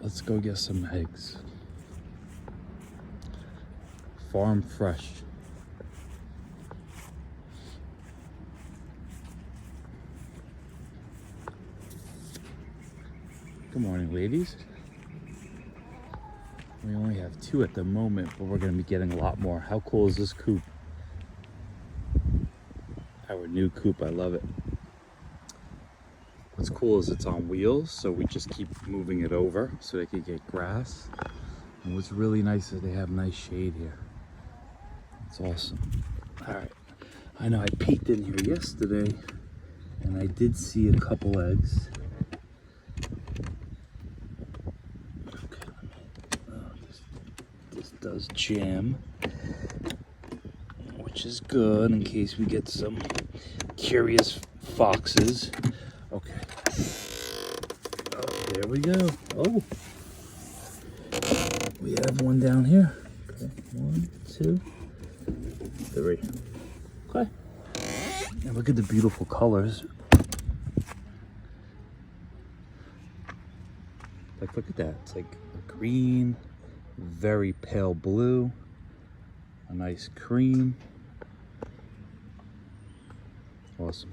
let's go get some eggs. Farm fresh. Good morning, ladies. We only have 2 at the moment, but we're gonna be getting a lot more. How cool is this coop? Our new coop, I love it. What's cool is it's on wheels, so we just keep moving it over so they can get grass. And what's really nice is they have nice shade here. It's awesome. All right, I know I peeked in here yesterday and I did see a couple eggs. Okay, this does jam, which is good in case we get some curious foxes. Okay. Oh, there we go. Oh, we have one down here. Okay, 1, 2, 3. Okay. And look at the beautiful colors. Like, look at that. It's like a green, very pale blue, a nice cream. Awesome.